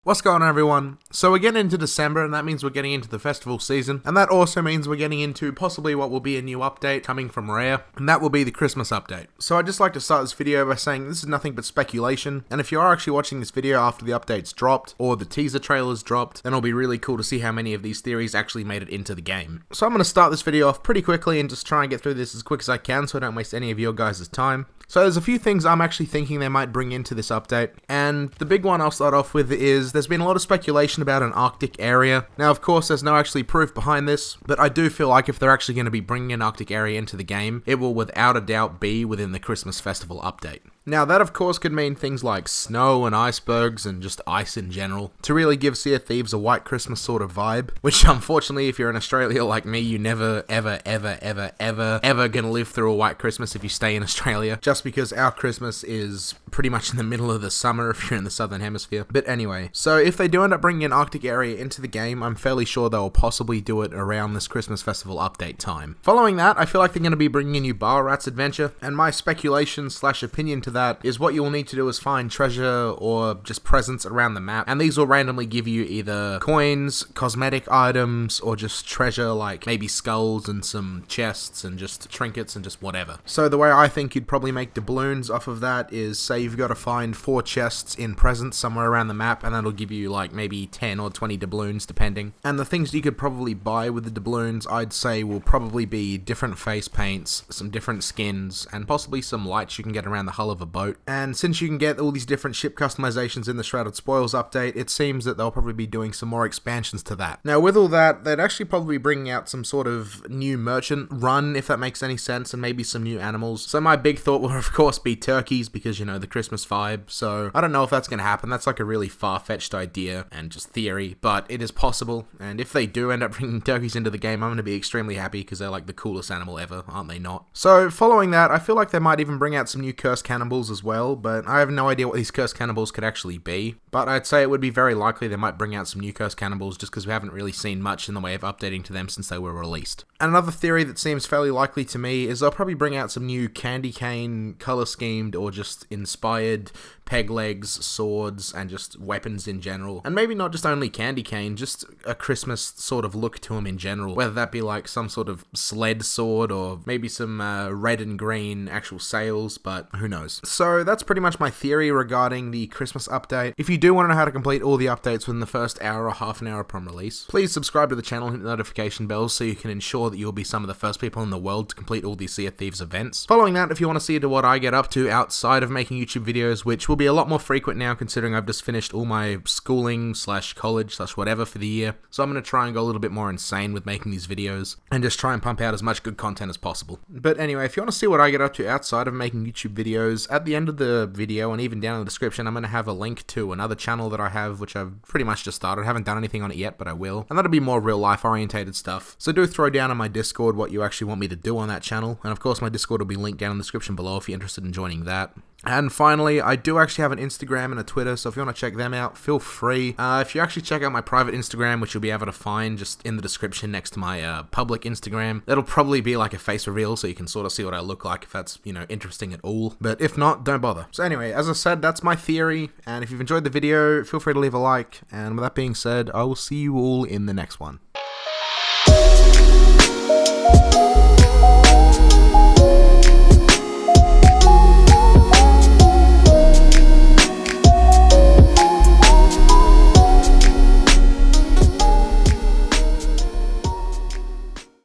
What's going on, everyone? So we're getting into December, and that means we're getting into the festival season, and that also means we're getting into possibly what will be a new update coming from Rare, and that will be the Christmas update. So I'd just like to start this video by saying this is nothing but speculation, and if you are actually watching this video after the update's dropped, or the teaser trailer's dropped, then it'll be really cool to see how many of these theories actually made it into the game. So I'm going to start this video off pretty quickly and just try and get through this as quick as I can so I don't waste any of your guys' time. So there's a few things I'm actually thinking they might bring into this update, and the big one I'll start off with is there's been a lot of speculation about an Arctic area. Now, of course, there's no actually proof behind this, but I do feel like if they're actually going to be bringing an Arctic area into the game, it will without a doubt be within the Christmas Festival update. Now, that of course could mean things like snow and icebergs and just ice in general, to really give Sea of Thieves a white Christmas sort of vibe, which unfortunately if you're in Australia like me, you never ever gonna live through a white Christmas if you stay in Australia, just because our Christmas is pretty much in the middle of the summer if you're in the southern hemisphere. But anyway, so if they do end up bringing an Arctic area into the game, I'm fairly sure they'll possibly do it around this Christmas Festival update time. Following that, I feel like they're going to be bringing a new Bar Rats adventure, and my speculation / opinion to that is what you'll need to do is find treasure or just presents around the map, and these will randomly give you either coins, cosmetic items, or just treasure like maybe skulls and some chests and just trinkets and just whatever. So the way I think you'd probably make doubloons off of that is, say you've got to find 4 chests in presents somewhere around the map, and that'll give you like maybe 10 or 20 doubloons depending. And the things you could probably buy with the doubloons, I'd say, will probably be different face paints, some different skins, and possibly some lights you can get around the hull of a boat. And since you can get all these different ship customizations in the Shrouded Spoils update, it seems that they'll probably be doing some more expansions to that. Now with all that, they'd actually probably be bringing out some sort of new merchant run, if that makes any sense, and maybe some new animals. So my big thought will of course be turkeys, because you know, the Christmas vibe. So I don't know if that's going to happen. That's like a really far-fetched idea and just theory, but it is possible. And if they do end up bringing turkeys into the game, I'm going to be extremely happy because they're like the coolest animal ever, aren't they not? So following that, I feel like they might even bring out some new cursed cannibals as well, but I have no idea what these cursed cannibals could actually be. But I'd say it would be very likely they might bring out some new cursed cannibals just because we haven't really seen much in the way of updating to them since they were released. And another theory that seems fairly likely to me is they'll probably bring out some new candy cane, color schemed, or just inspired peg legs, swords, and just weapons in general. And maybe not just only candy cane, just a Christmas sort of look to them in general. Whether that be like some sort of sled sword or maybe some red and green actual sails, but who knows. So that's pretty much my theory regarding the Christmas update. If you do want to know how to complete all the updates within the first hour or half an hour upon release, please subscribe to the channel and hit the notification bell so you can ensure that you'll be some of the first people in the world to complete all these Sea of Thieves events. Following that, if you want to see what I get up to outside of making YouTube videos, which will be a lot more frequent now considering I've just finished all my schooling / college / whatever for the year, so I'm going to try and go a little bit more insane with making these videos and just try and pump out as much good content as possible. But anyway, if you want to see what I get up to outside of making YouTube videos, at the end of the video and even down in the description, I'm going to have a link to another channel that I have, which I've pretty much just started. I haven't done anything on it yet, but I will. And that'll be more real life orientated stuff. So do throw down on my Discord what you actually want me to do on that channel. And of course, my Discord will be linked down in the description below if you're interested in joining that. And finally, I do actually have an Instagram and a Twitter, so if you want to check them out, feel free. If you actually check out my private Instagram, which you'll be able to find just in the description next to my public Instagram, that'll probably be like a face reveal, so you can sort of see what I look like if that's, you know, interesting at all. But if not, don't bother. So anyway, as I said, that's my theory, and if you've enjoyed the video, feel free to leave a like, and with that being said, I will see you all in the next one.